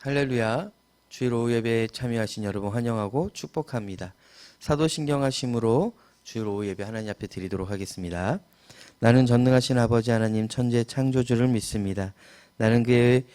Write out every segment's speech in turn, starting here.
할렐루야. 주일 오후 예배에 참여하신 여러분 환영하고 축복합니다. 사도신경하심으로 주일 오후 예배 하나님 앞에 드리도록 하겠습니다. 나는 전능하신 아버지 하나님 천재 창조주를 믿습니다. 나는 그의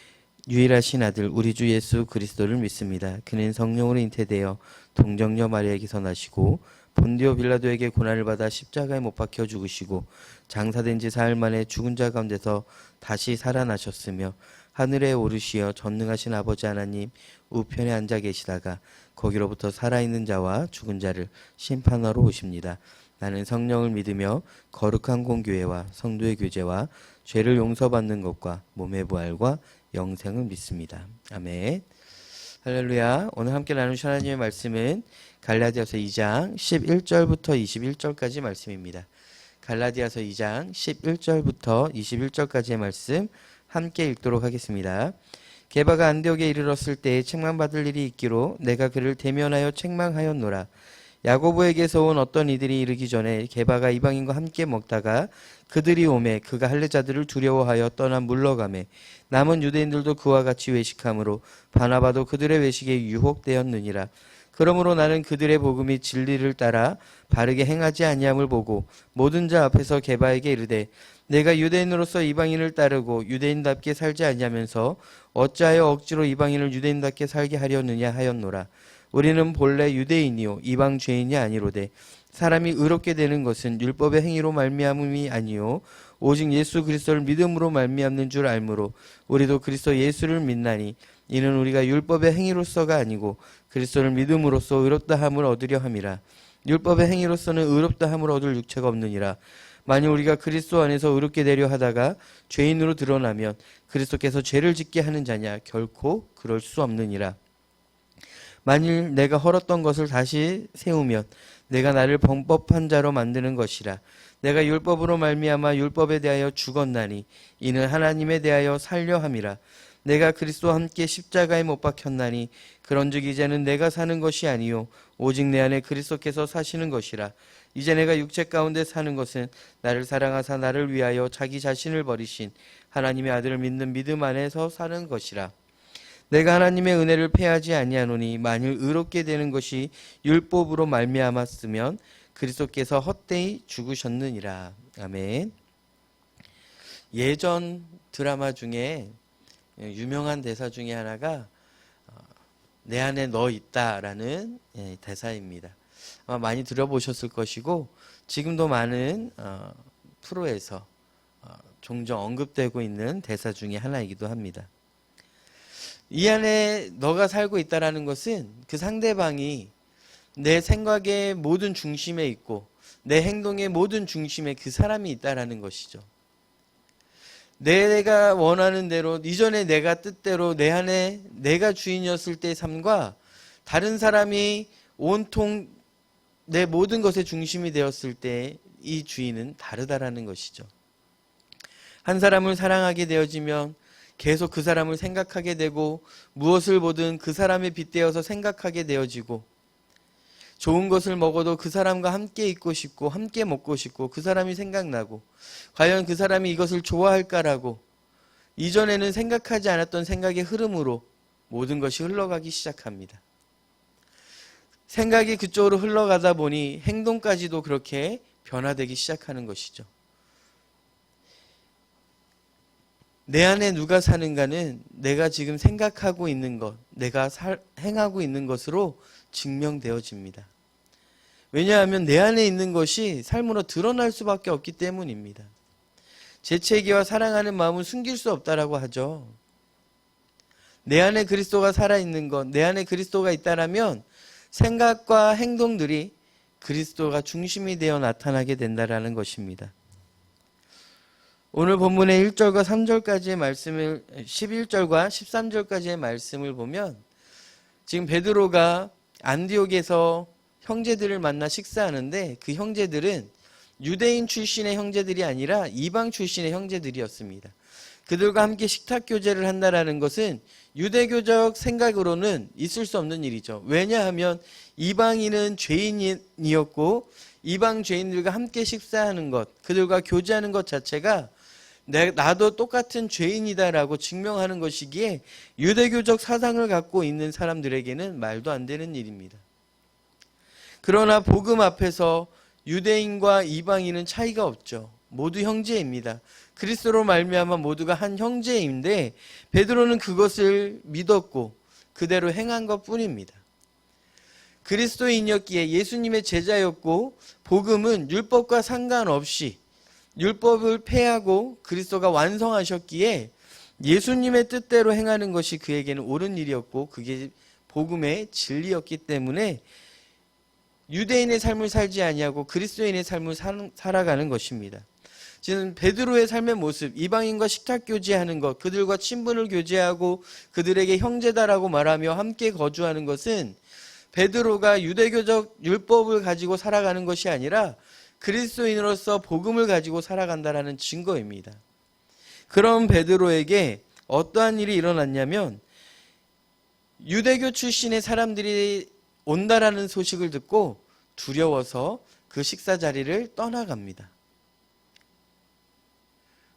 유일하신 아들 우리 주 예수 그리스도를 믿습니다. 그는 성령으로 잉태되어 동정녀 마리아에게서 나시고 본디오 빌라도에게 고난을 받아 십자가에 못 박혀 죽으시고 장사된 지 사흘 만에 죽은 자 가운데서 다시 살아나셨으며 하늘에 오르시어 전능하신 아버지 하나님 우편에 앉아 계시다가 거기로부터 살아있는 자와 죽은 자를 심판하러 오십니다. 나는 성령을 믿으며 거룩한 공교회와 성도의 교제와 죄를 용서받는 것과 몸의 부활과 영생을 믿습니다. 아멘. 할렐루야. 오늘 함께 나누실 하나님의 말씀은 갈라디아서 2장 11절부터 21절까지 말씀입니다. 갈라디아서 2장 11절부터 21절까지의 말씀 함께 읽도록 하겠습니다. 게바가 안디옥에 이르렀을 때에 책망받을 일이 있기로 내가 그를 대면하여 책망하였노라. 야고보에게서 온 어떤 이들이 이르기 전에 게바가 이방인과 함께 먹다가 그들이 오매 그가 할례자들을 두려워하여 떠나 물러가매 남은 유대인들도 그와 같이 외식함으로 바나바도 그들의 외식에 유혹되었느니라. 그러므로 나는 그들의 복음이 진리를 따라 바르게 행하지 아니함을 보고 모든 자 앞에서 게바에게 이르되 내가 유대인으로서 이방인을 따르고 유대인답게 살지 아니하면서 어찌하여 억지로 이방인을 유대인답게 살게 하려느냐 하였노라. 우리는 본래 유대인이요 이방 죄인이 아니로되 사람이 의롭게 되는 것은 율법의 행위로 말미암음이 아니요 오직 예수 그리스도를 믿음으로 말미암는 줄 알므로 우리도 그리스도 예수를 믿나니 이는 우리가 율법의 행위로서가 아니고 그리스도를 믿음으로써 의롭다함을 얻으려 함이라. 율법의 행위로서는 의롭다함을 얻을 육체가 없느니라. 만일 우리가 그리스도 안에서 의롭게 되려 하다가 죄인으로 드러나면 그리스도께서 죄를 짓게 하는 자냐? 결코 그럴 수 없느니라. 만일 내가 헐었던 것을 다시 세우면 내가 나를 범법한 자로 만드는 것이라. 내가 율법으로 말미암아 율법에 대하여 죽었나니 이는 하나님에 대하여 살려 함이라. 내가 그리스도와 함께 십자가에 못 박혔나니 그런즉 이제는 내가 사는 것이 아니요 오직 내 안에 그리스도께서 사시는 것이라. 이제 내가 육체 가운데 사는 것은 나를 사랑하사 나를 위하여 자기 자신을 버리신 하나님의 아들을 믿는 믿음 안에서 사는 것이라. 내가 하나님의 은혜를 패하지 아니하노니 만일 의롭게 되는 것이 율법으로 말미암았으면 그리스도께서 헛되이 죽으셨느니라. 아멘. 예전 드라마 중에 유명한 대사 중에 하나가 내 안에 너 있다라는 대사입니다. 아마 많이 들어보셨을 것이고 지금도 많은 프로에서 종종 언급되고 있는 대사 중에 하나이기도 합니다. 이 안에 너가 살고 있다라는 것은 그 상대방이 내 생각의 모든 중심에 있고 내 행동의 모든 중심에 그 사람이 있다라는 것이죠. 내가 원하는 대로 이전에 내가 뜻대로 내 안에 내가 주인이었을 때의 삶과 다른 사람이 온통 내 모든 것의 중심이 되었을 때 이 주인은 다르다라는 것이죠. 한 사람을 사랑하게 되어지면 계속 그 사람을 생각하게 되고 무엇을 보든 그 사람에 빗대어서 생각하게 되어지고 좋은 것을 먹어도 그 사람과 함께 있고 싶고 함께 먹고 싶고 그 사람이 생각나고 과연 그 사람이 이것을 좋아할까라고 이전에는 생각하지 않았던 생각의 흐름으로 모든 것이 흘러가기 시작합니다. 생각이 그쪽으로 흘러가다 보니 행동까지도 그렇게 변화되기 시작하는 것이죠. 내 안에 누가 사는가는 내가 지금 생각하고 있는 것, 내가 행하고 있는 것으로 증명되어집니다. 왜냐하면 내 안에 있는 것이 삶으로 드러날 수밖에 없기 때문입니다. 재채기와 사랑하는 마음은 숨길 수 없다라고 하죠. 내 안에 그리스도가 살아있는 것, 내 안에 그리스도가 있다라면 생각과 행동들이 그리스도가 중심이 되어 나타나게 된다라는 것입니다. 오늘 본문의 1절과 3절까지의 말씀을 11절과 13절까지의 말씀을 보면 지금 베드로가 안디옥에서 형제들을 만나 식사하는데 그 형제들은 유대인 출신의 형제들이 아니라 이방 출신의 형제들이었습니다. 그들과 함께 식탁 교제를 한다라는 것은 유대교적 생각으로는 있을 수 없는 일이죠. 왜냐하면 이방인은 죄인이었고 이방 죄인들과 함께 식사하는 것, 그들과 교제하는 것 자체가 나도 똑같은 죄인이다라고 증명하는 것이기에 유대교적 사상을 갖고 있는 사람들에게는 말도 안 되는 일입니다. 그러나 복음 앞에서 유대인과 이방인은 차이가 없죠. 모두 형제입니다. 그리스도로 말미암아 모두가 한 형제인데 베드로는 그것을 믿었고 그대로 행한 것뿐입니다. 그리스도인이었기에 예수님의 제자였고 복음은 율법과 상관없이 율법을 폐하고 그리스도가 완성하셨기에 예수님의 뜻대로 행하는 것이 그에게는 옳은 일이었고 그게 복음의 진리였기 때문에 유대인의 삶을 살지 아니하고 그리스도인의 삶을 살아가는 것입니다. 지금 베드로의 삶의 모습, 이방인과 식탁 교제하는 것, 그들과 친분을 교제하고 그들에게 형제다라고 말하며 함께 거주하는 것은 베드로가 유대교적 율법을 가지고 살아가는 것이 아니라 그리스도인으로서 복음을 가지고 살아간다라는 증거입니다. 그런 베드로에게 어떠한 일이 일어났냐면 유대교 출신의 사람들이 온다라는 소식을 듣고 두려워서 그 식사 자리를 떠나갑니다.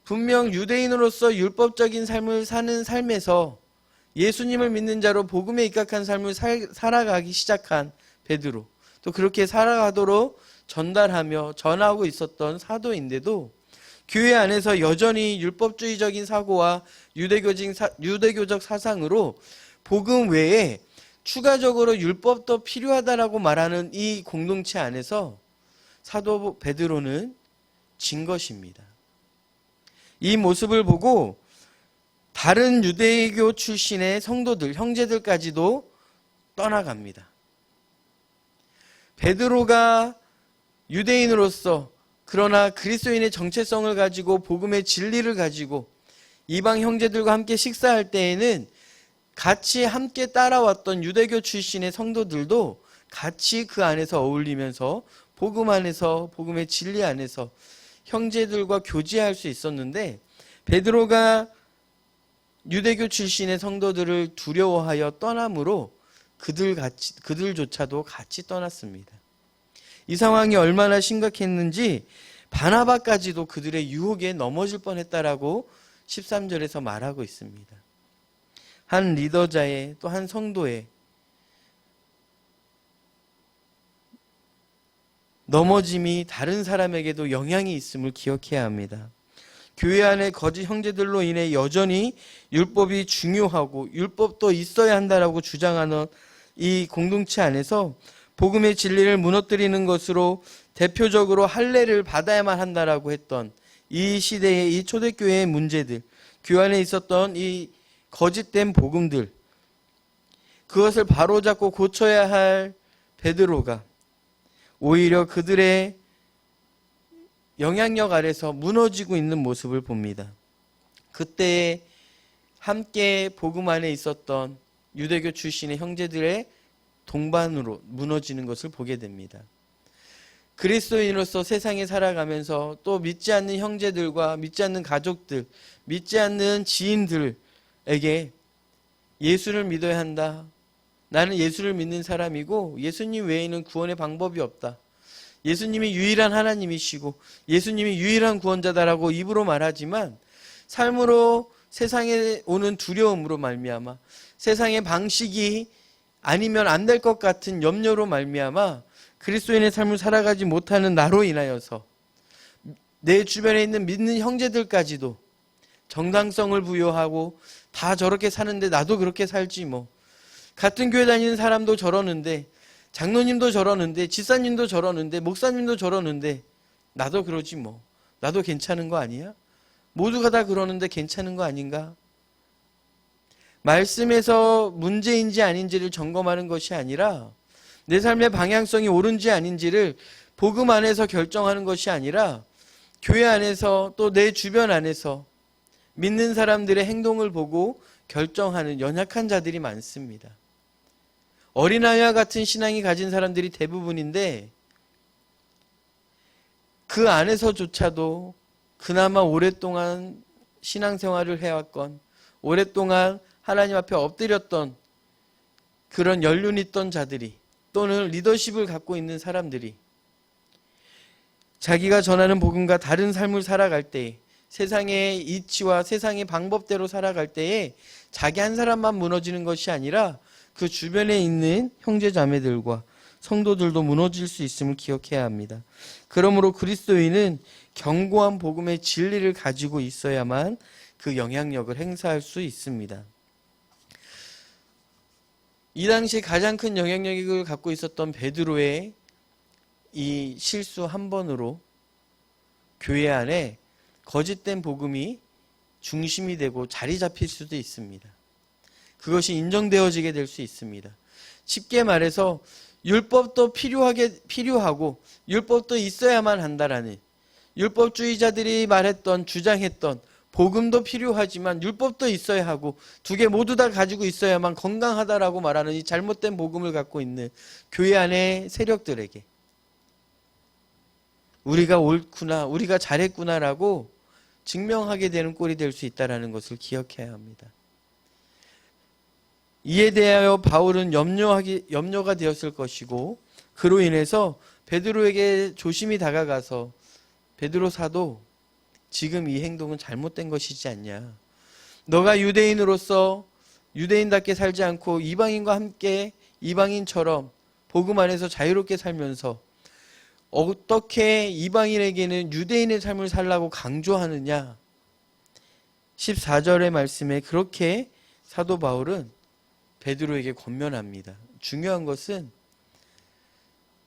분명 유대인으로서 율법적인 삶을 사는 삶에서 예수님을 믿는 자로 복음에 입각한 삶을 살아가기 시작한 베드로, 또 그렇게 살아가도록 전달하며 전하고 있었던 사도인데도 교회 안에서 여전히 율법주의적인 사고와 유대교적 사상으로 복음 외에 추가적으로 율법도 필요하다라고 말하는 이 공동체 안에서 사도 베드로는 진 것입니다. 이 모습을 보고 다른 유대교 출신의 성도들, 형제들까지도 떠나갑니다. 베드로가 유대인으로서 그러나 그리스도인의 정체성을 가지고 복음의 진리를 가지고 이방 형제들과 함께 식사할 때에는 같이 함께 따라왔던 유대교 출신의 성도들도 같이 그 안에서 어울리면서 복음 안에서 복음의 진리 안에서 형제들과 교제할 수 있었는데 베드로가 유대교 출신의 성도들을 두려워하여 떠남으로 그들조차도 같이 떠났습니다. 이 상황이 얼마나 심각했는지 바나바까지도 그들의 유혹에 넘어질 뻔했다라고 13절에서 말하고 있습니다. 한 리더자의 또 한 성도의 넘어짐이 다른 사람에게도 영향이 있음을 기억해야 합니다. 교회 안에 거짓 형제들로 인해 여전히 율법이 중요하고 율법도 있어야 한다라고 주장하는 이 공동체 안에서 복음의 진리를 무너뜨리는 것으로 대표적으로 할례를 받아야만 한다라고 했던 이 시대의 이 초대교회의 문제들, 교회 안에 있었던 이 거짓된 복음들, 그것을 바로잡고 고쳐야 할 베드로가 오히려 그들의 영향력 아래서 무너지고 있는 모습을 봅니다. 그때 함께 복음 안에 있었던 유대교 출신의 형제들의 동반으로 무너지는 것을 보게 됩니다. 그리스도인으로서 세상에 살아가면서 또 믿지 않는 형제들과 믿지 않는 가족들, 믿지 않는 지인들에게 예수를 믿어야 한다. 나는 예수를 믿는 사람이고 예수님 외에는 구원의 방법이 없다. 예수님이 유일한 하나님이시고 예수님이 유일한 구원자다라고 입으로 말하지만 삶으로 세상에 오는 두려움으로 말미암아 세상의 방식이 아니면 안 될 것 같은 염려로 말미암아 그리스도인의 삶을 살아가지 못하는 나로 인하여서 내 주변에 있는 믿는 형제들까지도 정당성을 부여하고 다 저렇게 사는데 나도 그렇게 살지 뭐. 같은 교회 다니는 사람도 저러는데 장로님도 저러는데 지사님도 저러는데 목사님도 저러는데 나도 그러지 뭐. 나도 괜찮은 거 아니야? 모두가 다 그러는데 괜찮은 거 아닌가? 말씀에서 문제인지 아닌지를 점검하는 것이 아니라 내 삶의 방향성이 옳은지 아닌지를 복음 안에서 결정하는 것이 아니라 교회 안에서 또 내 주변 안에서 믿는 사람들의 행동을 보고 결정하는 연약한 자들이 많습니다. 어린아이와 같은 신앙이 가진 사람들이 대부분인데 그 안에서조차도 그나마 오랫동안 신앙생활을 해왔건 오랫동안 하나님 앞에 엎드렸던 그런 연륜 있던 자들이 또는 리더십을 갖고 있는 사람들이 자기가 전하는 복음과 다른 삶을 살아갈 때 세상의 이치와 세상의 방법대로 살아갈 때에 자기 한 사람만 무너지는 것이 아니라 그 주변에 있는 형제 자매들과 성도들도 무너질 수 있음을 기억해야 합니다. 그러므로 그리스도인은 견고한 복음의 진리를 가지고 있어야만 그 영향력을 행사할 수 있습니다. 이 당시 가장 큰 영향력을 갖고 있었던 베드로의 이 실수 한 번으로 교회 안에 거짓된 복음이 중심이 되고 자리 잡힐 수도 있습니다. 그것이 인정되어지게 될 수 있습니다. 쉽게 말해서 율법도 필요하고 율법도 있어야만 한다라는, 율법주의자들이 주장했던 복음도 필요하지만 율법도 있어야 하고 두 개 모두 다 가지고 있어야만 건강하다라고 말하는 이 잘못된 복음을 갖고 있는 교회 안의 세력들에게 우리가 옳구나, 우리가 잘했구나라고 증명하게 되는 꼴이 될 수 있다는 것을 기억해야 합니다. 이에 대하여 바울은 염려가 되었을 것이고, 그로 인해서 베드로에게 조심히 다가가서 베드로 사도, 지금 이 행동은 잘못된 것이지 않냐. 너가 유대인으로서 유대인답게 살지 않고 이방인과 함께 이방인처럼 복음 안에서 자유롭게 살면서 어떻게 이방인에게는 유대인의 삶을 살라고 강조하느냐. 14절의 말씀에 그렇게 사도 바울은 베드로에게 권면합니다. 중요한 것은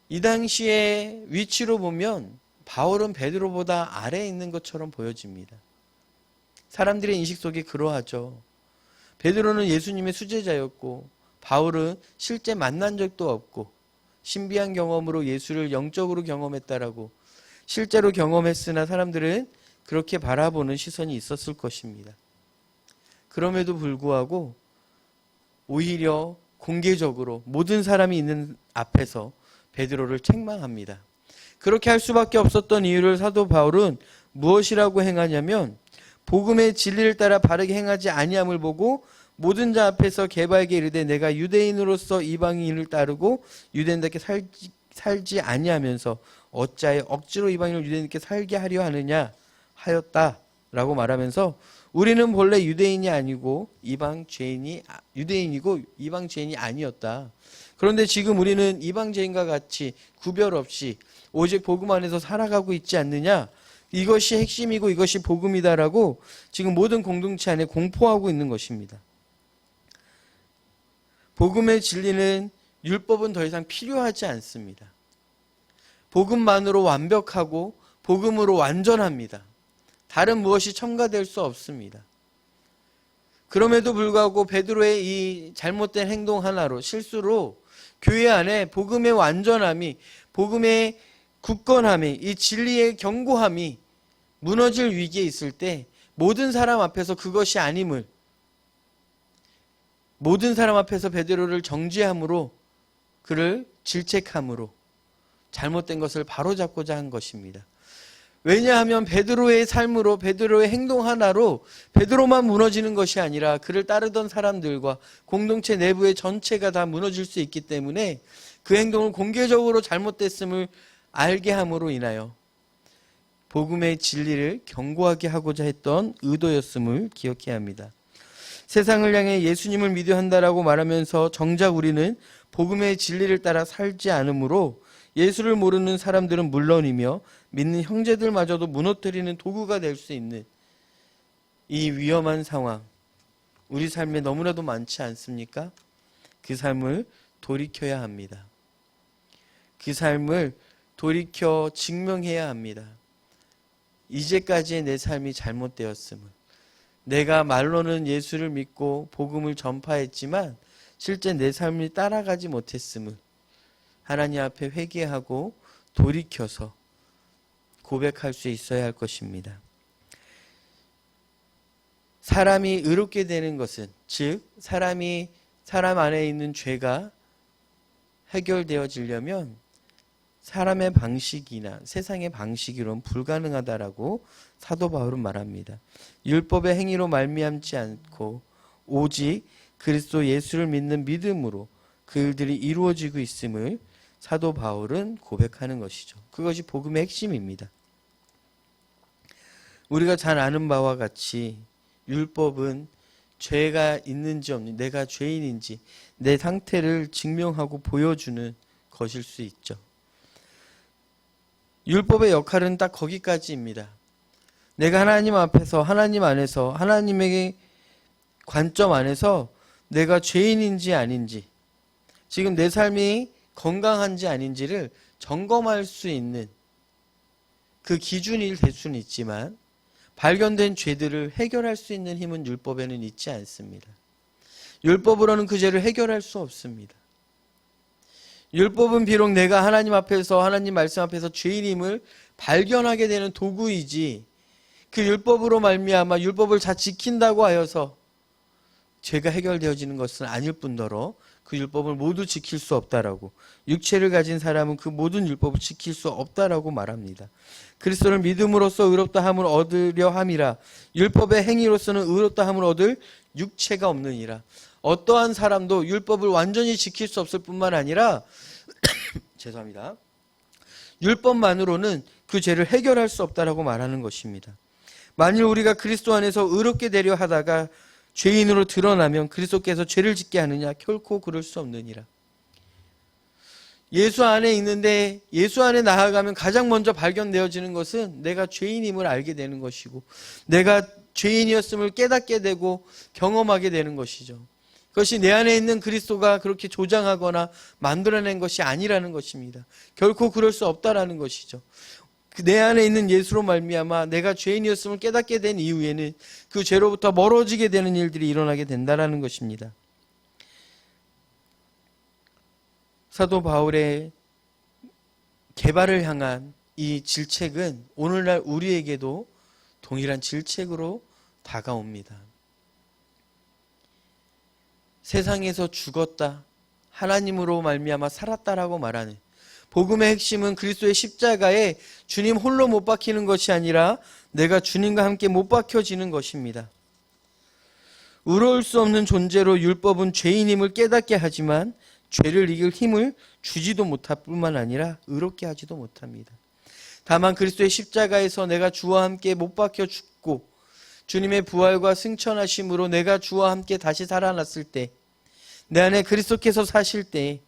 이 당시의 위치로 보면 바울은 베드로보다 아래에 있는 것처럼 보여집니다. 사람들의 인식 속에 그러하죠. 베드로는 예수님의 수제자였고 바울은 실제 만난 적도 없고 신비한 경험으로 예수를 영적으로 경험했다라고 실제로 경험했으나 사람들은 그렇게 바라보는 시선이 있었을 것입니다. 그럼에도 불구하고 오히려 공개적으로 모든 사람이 있는 앞에서 베드로를 책망합니다. 그렇게 할 수밖에 없었던 이유를 사도 바울은 무엇이라고 행하냐면 복음의 진리를 따라 바르게 행하지 아니함을 보고 모든 자 앞에서 게바에게 이르되 내가 유대인으로서 이방인을 따르고 유대인답게 살지 아니하면서 어찌하여 억지로 이방인을 유대인답게 살게 하려 하느냐 하였다라고 말하면서 우리는 본래 유대인이 아니고 유대인이고 이방 죄인이 아니었다. 그런데 지금 우리는 이방 죄인과 같이 구별 없이 오직 복음 안에서 살아가고 있지 않느냐. 이것이 핵심이고 이것이 복음이다라고 지금 모든 공동체 안에 공포하고 있는 것입니다. 복음의 진리는 율법은 더 이상 필요하지 않습니다. 복음만으로 완벽하고 복음으로 완전합니다. 다른 무엇이 첨가될 수 없습니다. 그럼에도 불구하고 베드로의 이 잘못된 행동 하나로 실수로 교회 안에 복음의 완전함이, 복음의 굳건함이, 이 진리의 견고함이 무너질 위기에 있을 때 모든 사람 앞에서 그것이 아님을, 모든 사람 앞에서 베드로를 정죄함으로, 그를 질책함으로 잘못된 것을 바로잡고자 한 것입니다. 왜냐하면 베드로의 삶으로, 베드로의 행동 하나로 베드로만 무너지는 것이 아니라 그를 따르던 사람들과 공동체 내부의 전체가 다 무너질 수 있기 때문에 그 행동을 공개적으로 잘못됐음을 알게 함으로 인하여 복음의 진리를 견고하게 하고자 했던 의도였음을 기억해야 합니다. 세상을 향해 예수님을 믿어야 한다라고 말하면서 정작 우리는 복음의 진리를 따라 살지 않으므로 예수를 모르는 사람들은 물론이며 믿는 형제들마저도 무너뜨리는 도구가 될 수 있는 이 위험한 상황, 우리 삶에 너무나도 많지 않습니까? 그 삶을 돌이켜야 합니다. 그 삶을 돌이켜 증명해야 합니다. 이제까지의 내 삶이 잘못되었음을, 내가 말로는 예수를 믿고 복음을 전파했지만 실제 내 삶이 따라가지 못했음을 하나님 앞에 회개하고 돌이켜서 고백할 수 있어야 할 것입니다. 사람이 의롭게 되는 것은, 즉 사람 안에 있는 죄가 해결되어지려면 사람의 방식이나 세상의 방식으로는 불가능하다라고 사도 바울은 말합니다. 율법의 행위로 말미암지 않고 오직 그리스도 예수를 믿는 믿음으로 그 일들이 이루어지고 있음을 사도 바울은 고백하는 것이죠. 그것이 복음의 핵심입니다. 우리가 잘 아는 바와 같이 율법은 죄가 있는지 없는지, 내가 죄인인지 내 상태를 증명하고 보여주는 것일 수 있죠. 율법의 역할은 딱 거기까지입니다. 내가 하나님 앞에서, 하나님 안에서, 하나님에게 관점 안에서 내가 죄인인지 아닌지, 지금 내 삶이 건강한지 아닌지를 점검할 수 있는 그 기준이 될 수는 있지만, 발견된 죄들을 해결할 수 있는 힘은 율법에는 있지 않습니다. 율법으로는 그 죄를 해결할 수 없습니다. 율법은 비록 내가 하나님 앞에서, 하나님 말씀 앞에서 죄인임을 발견하게 되는 도구이지, 그 율법으로 말미암아 율법을 잘 지킨다고 하여서 죄가 해결되어지는 것은 아닐 뿐더러 그 율법을 모두 지킬 수 없다라고, 육체를 가진 사람은 그 모든 율법을 지킬 수 없다라고 말합니다. 그리스도를 믿음으로써 의롭다 함을 얻으려 함이라, 율법의 행위로서는 의롭다 함을 얻을 육체가 없느니라. 어떠한 사람도 율법을 완전히 지킬 수 없을 뿐만 아니라 죄송합니다. 율법만으로는 그 죄를 해결할 수 없다라고 말하는 것입니다. 만일 우리가 그리스도 안에서 의롭게 되려 하다가 죄인으로 드러나면 그리스도께서 죄를 짓게 하느냐? 결코 그럴 수 없느니라. 예수 안에 있는데 예수 안에 나아가면 가장 먼저 발견되어지는 것은 내가 죄인임을 알게 되는 것이고, 내가 죄인이었음을 깨닫게 되고 경험하게 되는 것이죠. 그것이 내 안에 있는 그리스도가 그렇게 조장하거나 만들어낸 것이 아니라는 것입니다. 결코 그럴 수 없다라는 것이죠. 내 안에 있는 예수로 말미암아 내가 죄인이었음을 깨닫게 된 이후에는 그 죄로부터 멀어지게 되는 일들이 일어나게 된다라는 것입니다. 사도 바울의 개발을 향한 이 질책은 오늘날 우리에게도 동일한 질책으로 다가옵니다. 세상에서 죽었다, 하나님으로 말미암아 살았다라고 말하는 복음의 핵심은 그리스도의 십자가에 주님 홀로 못 박히는 것이 아니라 내가 주님과 함께 못 박혀지는 것입니다. 의로울 수 없는 존재로 율법은 죄인임을 깨닫게 하지만 죄를 이길 힘을 주지도 못할 뿐만 아니라 의롭게 하지도 못합니다. 다만 그리스도의 십자가에서 내가 주와 함께 못 박혀 죽고 주님의 부활과 승천하심으로 내가 주와 함께 다시 살아났을 때, 내 안에 그리스도께서 사실 때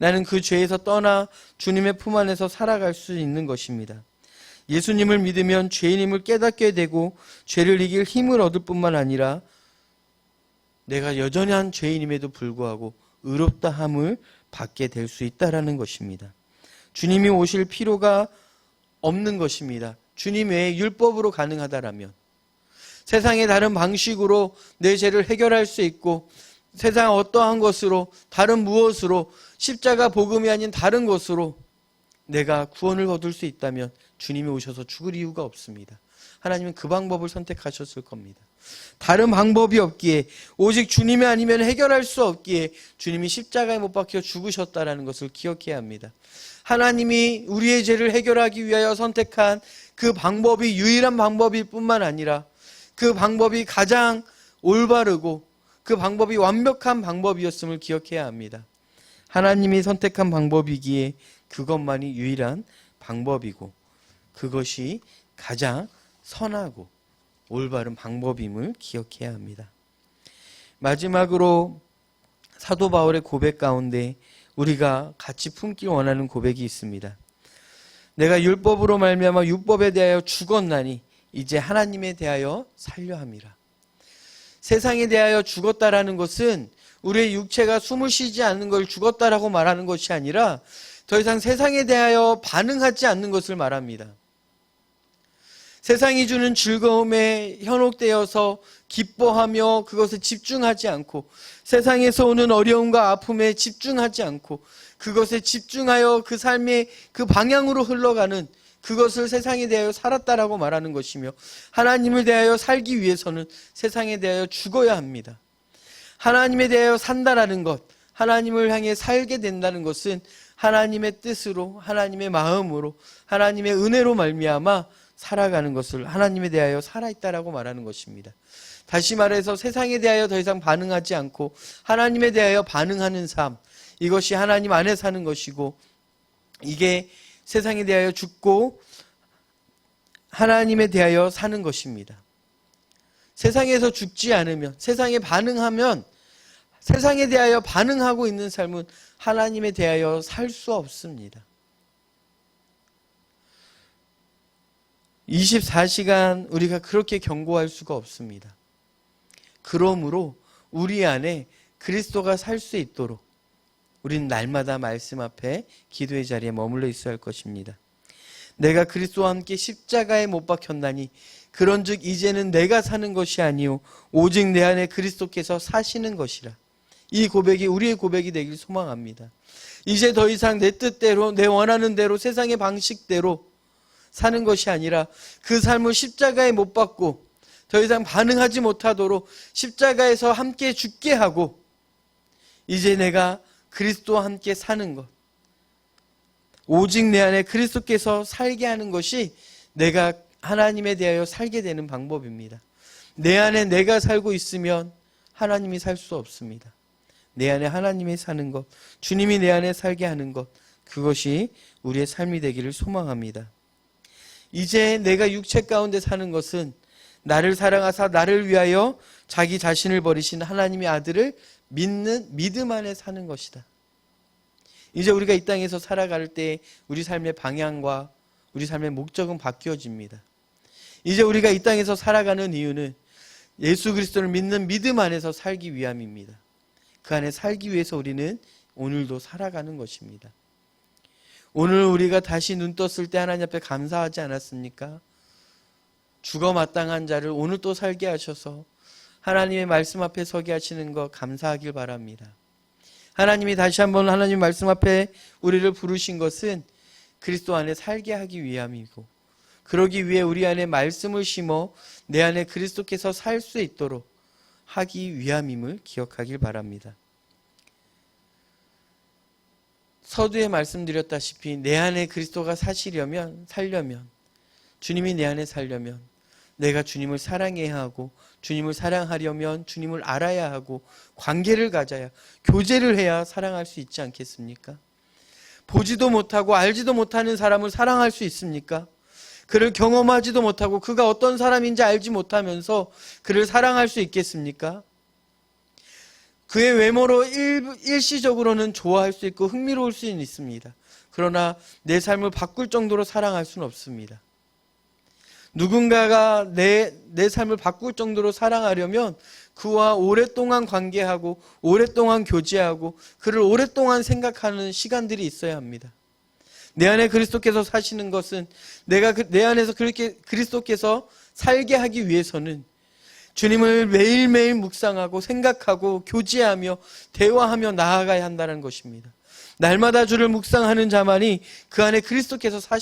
나는 그 죄에서 떠나 주님의 품 안에서 살아갈 수 있는 것입니다. 예수님을 믿으면 죄인임을 깨닫게 되고 죄를 이길 힘을 얻을 뿐만 아니라 내가 여전히 한 죄인임에도 불구하고 의롭다 함을 받게 될 수 있다라는 것입니다. 주님이 오실 필요가 없는 것입니다. 주님 외에 율법으로 가능하다라면, 세상의 다른 방식으로 내 죄를 해결할 수 있고 세상 어떠한 것으로, 다른 무엇으로, 십자가 복음이 아닌 다른 것으로 내가 구원을 얻을 수 있다면 주님이 오셔서 죽을 이유가 없습니다. 하나님은 그 방법을 선택하셨을 겁니다. 다른 방법이 없기에, 오직 주님이 아니면 해결할 수 없기에 주님이 십자가에 못 박혀 죽으셨다는 것을 기억해야 합니다. 하나님이 우리의 죄를 해결하기 위하여 선택한 그 방법이 유일한 방법일 뿐만 아니라 그 방법이 가장 올바르고 그 방법이 완벽한 방법이었음을 기억해야 합니다. 하나님이 선택한 방법이기에 그것만이 유일한 방법이고 그것이 가장 선하고 올바른 방법임을 기억해야 합니다. 마지막으로 사도 바울의 고백 가운데 우리가 같이 품기 원하는 고백이 있습니다. 내가 율법으로 말미암아 율법에 대하여 죽었나니 이제 하나님에 대하여 살려 함이라. 세상에 대하여 죽었다라는 것은 우리의 육체가 숨을 쉬지 않는 걸 죽었다라고 말하는 것이 아니라 더 이상 세상에 대하여 반응하지 않는 것을 말합니다. 세상이 주는 즐거움에 현혹되어서 기뻐하며 그것에 집중하지 않고, 세상에서 오는 어려움과 아픔에 집중하지 않고 그것에 집중하여 그 삶의 그 방향으로 흘러가는 그것을 세상에 대하여 살았다라고 말하는 것이며, 하나님을 대하여 살기 위해서는 세상에 대하여 죽어야 합니다. 하나님에 대하여 산다라는 것, 하나님을 향해 살게 된다는 것은 하나님의 뜻으로, 하나님의 마음으로, 하나님의 은혜로 말미암아 살아가는 것을 하나님에 대하여 살아있다라고 말하는 것입니다. 다시 말해서 세상에 대하여 더 이상 반응하지 않고 하나님에 대하여 반응하는 삶, 이것이 하나님 안에 사는 것이고, 이게 세상에 대하여 죽고 하나님에 대하여 사는 것입니다. 세상에서 죽지 않으면, 세상에 반응하면, 세상에 대하여 반응하고 있는 삶은 하나님에 대하여 살 수 없습니다. 24시간 우리가 그렇게 경고할 수가 없습니다. 그러므로 우리 안에 그리스도가 살 수 있도록 우리는 날마다 말씀 앞에 기도의 자리에 머물러 있어야 할 것입니다. 내가 그리스도와 함께 십자가에 못 박혔나니 그런즉 이제는 내가 사는 것이 아니요 오직 내 안에 그리스도께서 사시는 것이라. 이 고백이 우리의 고백이 되길 소망합니다. 이제 더 이상 내 뜻대로, 내 원하는 대로, 세상의 방식대로 사는 것이 아니라 그 삶을 십자가에 못 박고 더 이상 반응하지 못하도록 십자가에서 함께 죽게 하고 이제 내가 그리스도와 함께 사는 것, 오직 내 안에 그리스도께서 살게 하는 것이 내가 하나님에 대하여 살게 되는 방법입니다. 내 안에 내가 살고 있으면 하나님이 살 수 없습니다. 내 안에 하나님이 사는 것, 주님이 내 안에 살게 하는 것, 그것이 우리의 삶이 되기를 소망합니다. 이제 내가 육체 가운데 사는 것은 나를 사랑하사 나를 위하여 자기 자신을 버리신 하나님의 아들을 믿는 믿음 안에 사는 것이다. 이제 우리가 이 땅에서 살아갈 때 우리 삶의 방향과 우리 삶의 목적은 바뀌어집니다. 이제 우리가 이 땅에서 살아가는 이유는 예수 그리스도를 믿는 믿음 안에서 살기 위함입니다. 그 안에 살기 위해서 우리는 오늘도 살아가는 것입니다. 오늘 우리가 다시 눈 떴을 때 하나님 앞에 감사하지 않았습니까? 죽어 마땅한 자를 오늘 또 살게 하셔서 하나님의 말씀 앞에 서게 하시는 것 감사하길 바랍니다. 하나님이 다시 한번 하나님 말씀 앞에 우리를 부르신 것은 그리스도 안에 살게 하기 위함이고, 그러기 위해 우리 안에 말씀을 심어 내 안에 그리스도께서 살 수 있도록 하기 위함임을 기억하길 바랍니다. 서두에 말씀드렸다시피 내 안에 그리스도가 살려면, 주님이 내 안에 살려면 내가 주님을 사랑해야 하고, 주님을 사랑하려면 주님을 알아야 하고, 관계를 가져야, 교제를 해야 사랑할 수 있지 않겠습니까? 보지도 못하고 알지도 못하는 사람을 사랑할 수 있습니까? 그를 경험하지도 못하고 그가 어떤 사람인지 알지 못하면서 그를 사랑할 수 있겠습니까? 그의 외모로 일시적으로는 좋아할 수 있고 흥미로울 수는 있습니다. 그러나 내 삶을 바꿀 정도로 사랑할 수는 없습니다. 누군가가 내 삶을 바꿀 정도로 사랑하려면 그와 오랫동안 관계하고 오랫동안 교제하고 그를 오랫동안 생각하는 시간들이 있어야 합니다. 내 안에 그리스도께서 사시는 것은 내가 내 안에서 그렇게 그리스도께서 살게 하기 위해서는 주님을 매일매일 묵상하고 생각하고 교제하며 대화하며 나아가야 한다는 것입니다. 날마다 주를 묵상하는 자만이 그 안에 그리스도께서 살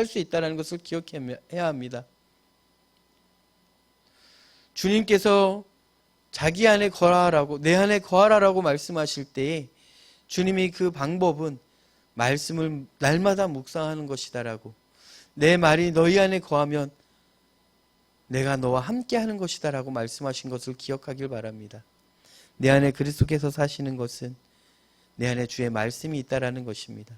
수 있다는 것을 기억해야 합니다. 주님께서 자기 안에 거하라고, 내 안에 거하라고 말씀하실 때에 주님이 그 방법은 말씀을 날마다 묵상하는 것이다라고, 내 말이 너희 안에 거하면 내가 너와 함께 하는 것이다라고 말씀하신 것을 기억하길 바랍니다. 내 안에 그리스도께서 사시는 것은 내 안에 주의 말씀이 있다라는 것입니다.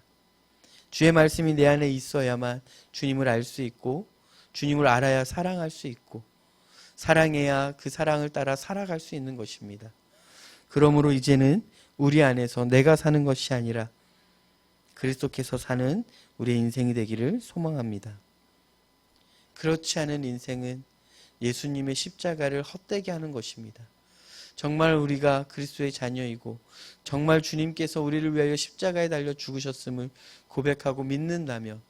주의 말씀이 내 안에 있어야만 주님을 알 수 있고, 주님을 알아야 사랑할 수 있고, 사랑해야 그 사랑을 따라 살아갈 수 있는 것입니다. 그러므로 이제는 우리 안에서 내가 사는 것이 아니라 그리스도께서 사는 우리의 인생이 되기를 소망합니다. 그렇지 않은 인생은 예수님의 십자가를 헛되게 하는 것입니다. 정말 우리가 그리스도의 자녀이고 정말 주님께서 우리를 위하여 십자가에 달려 죽으셨음을 고백하고 믿는다면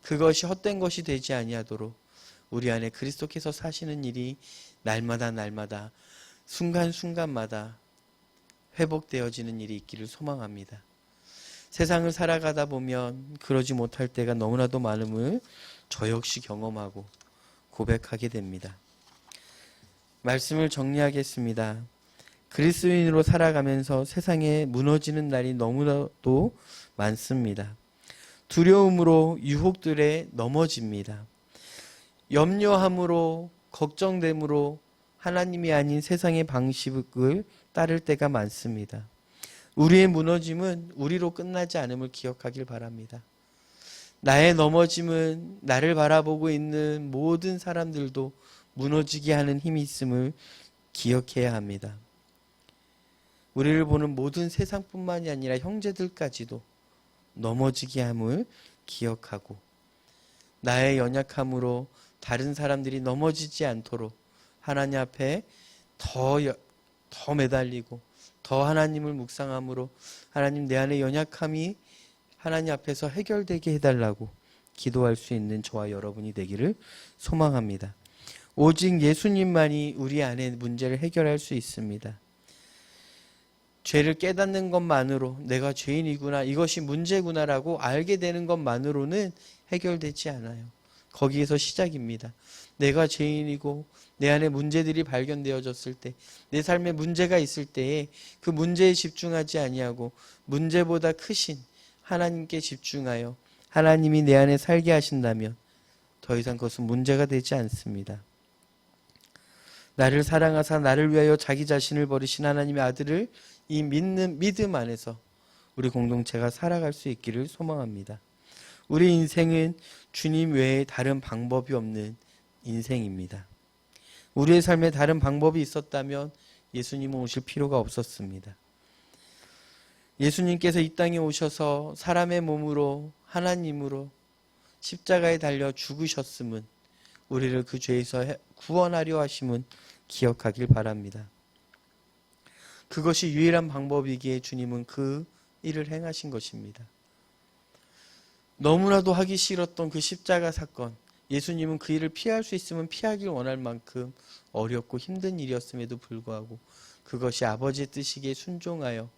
그것이 헛된 것이 되지 아니하도록 우리 안에 그리스도께서 사시는 일이 날마다 순간순간마다 회복되어지는 일이 있기를 소망합니다. 세상을 살아가다 보면 그러지 못할 때가 너무나도 많음을 저 역시 경험하고 고백하게 됩니다. 말씀을 정리하겠습니다. 그리스도인으로 살아가면서 세상에 무너지는 날이 너무나도 많습니다. 두려움으로 유혹들에 넘어집니다. 염려함으로, 걱정됨으로 하나님이 아닌 세상의 방식을 따를 때가 많습니다. 우리의 무너짐은 우리로 끝나지 않음을 기억하길 바랍니다. 나의 넘어짐은 나를 바라보고 있는 모든 사람들도 무너지게 하는 힘이 있음을 기억해야 합니다. 우리를 보는 모든 세상뿐만이 아니라 형제들까지도 넘어지게 함을 기억하고 나의 연약함으로 다른 사람들이 넘어지지 않도록 하나님 앞에 더 매달리고 더 하나님을 묵상함으로 하나님 내 안의 연약함이 하나님 앞에서 해결되게 해달라고 기도할 수 있는 저와 여러분이 되기를 소망합니다. 오직 예수님만이 우리 안의 문제를 해결할 수 있습니다. 죄를 깨닫는 것만으로 내가 죄인이구나, 이것이 문제구나라고 알게 되는 것만으로는 해결되지 않아요. 거기에서 시작입니다. 내가 죄인이고 내 안에 문제들이 발견되어졌을 때, 내 삶에 문제가 있을 때에 그 문제에 집중하지 아니하고 문제보다 크신 하나님께 집중하여 하나님이 내 안에 살게 하신다면 더 이상 그것은 문제가 되지 않습니다. 나를 사랑하사 나를 위하여 자기 자신을 버리신 하나님의 아들을 이 믿음 안에서 우리 공동체가 살아갈 수 있기를 소망합니다. 우리 인생은 주님 외에 다른 방법이 없는 인생입니다. 우리의 삶에 다른 방법이 있었다면 예수님은 오실 필요가 없었습니다. 예수님께서 이 땅에 오셔서 사람의 몸으로 하나님으로 십자가에 달려 죽으셨음은 우리를 그 죄에서 구원하려 하심은 기억하길 바랍니다. 그것이 유일한 방법이기에 주님은 그 일을 행하신 것입니다. 너무나도 하기 싫었던 그 십자가 사건, 예수님은 그 일을 피할 수 있으면 피하길 원할 만큼 어렵고 힘든 일이었음에도 불구하고 그것이 아버지의 뜻이기에 순종하여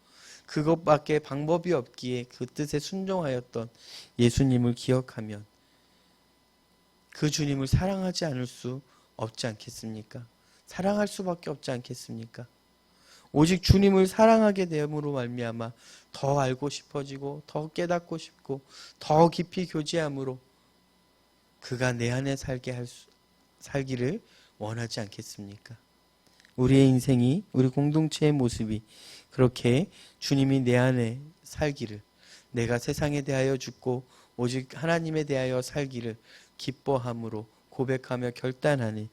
그것밖에 방법이 없기에 그 뜻에 순종하였던 예수님을 기억하면 그 주님을 사랑하지 않을 수 없지 않겠습니까? 사랑할 수밖에 없지 않겠습니까? 오직 주님을 사랑하게 됨으로 말미암아 더 알고 싶어지고 더 깨닫고 싶고 더 깊이 교제함으로 그가 내 안에 살기를 원하지 않겠습니까? 우리의 인생이, 우리 공동체의 모습이 그렇게 주님이 내 안에 살기를, 내가 세상에 대하여 죽고 오직 하나님에 대하여 살기를 기뻐함으로 고백하며 결단하는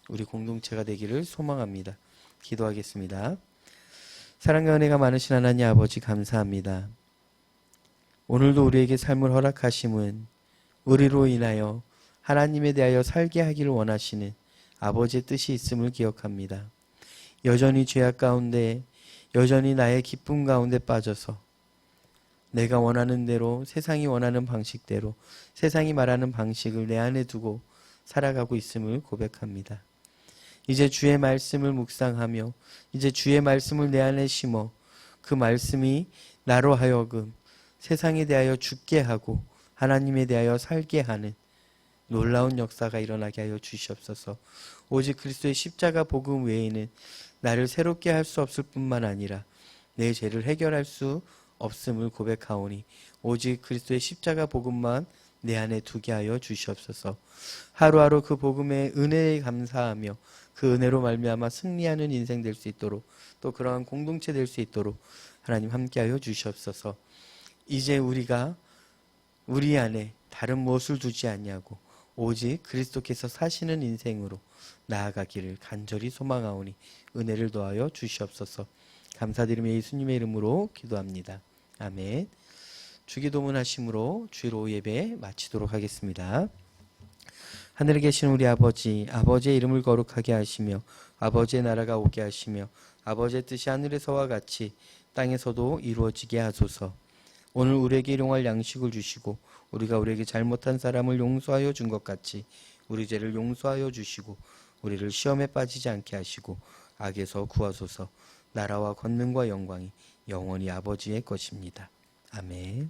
우리 공동체가 되기를 소망합니다. 기도하겠습니다. 사랑과 은혜가 많으신 하나님 아버지 감사합니다. 오늘도 우리에게 삶을 허락하심은 우리로 인하여 하나님에 대하여 살게 하기를 원하시는 아버지의 뜻이 있음을 기억합니다. 여전히 죄악 가운데, 여전히 나의 기쁨 가운데 빠져서 내가 원하는 대로, 세상이 원하는 방식대로, 세상이 말하는 방식을 내 안에 두고 살아가고 있음을 고백합니다. 이제 주의 말씀을 묵상하며 이제 주의 말씀을 내 안에 심어 그 말씀이 나로 하여금 세상에 대하여 죽게 하고 하나님에 대하여 살게 하는 놀라운 역사가 일어나게 하여 주시옵소서. 오직 그리스도의 십자가 복음 외에는 나를 새롭게 할 수 없을 뿐만 아니라 내 죄를 해결할 수 없음을 고백하오니 오직 그리스도의 십자가 복음만 내 안에 두게 하여 주시옵소서. 하루하루 그 복음의 은혜에 감사하며 그 은혜로 말미암아 승리하는 인생 될 수 있도록, 또 그러한 공동체 될 수 있도록 하나님 함께하여 주시옵소서. 이제 우리가 우리 안에 다른 무엇을 두지 않냐고 오직 그리스도께서 사시는 인생으로 나아가기를 간절히 소망하오니 은혜를 더하여 주시옵소서. 감사드리며 예수님의 이름으로 기도합니다. 아멘. 주기도문 하심으로 주일 오후 예배 마치도록 하겠습니다. 하늘에 계신 우리 아버지, 아버지의 이름을 거룩하게 하시며 아버지의 나라가 오게 하시며 아버지의 뜻이 하늘에서와 같이 땅에서도 이루어지게 하소서. 오늘 우리에게 일용할 양식을 주시고 우리가 우리에게 잘못한 사람을 용서하여 준 것 같이 우리 죄를 용서하여 주시고 우리를 시험에 빠지지 않게 하시고 악에서 구하소서. 나라와 권능과 영광이 영원히 아버지의 것입니다. 아멘.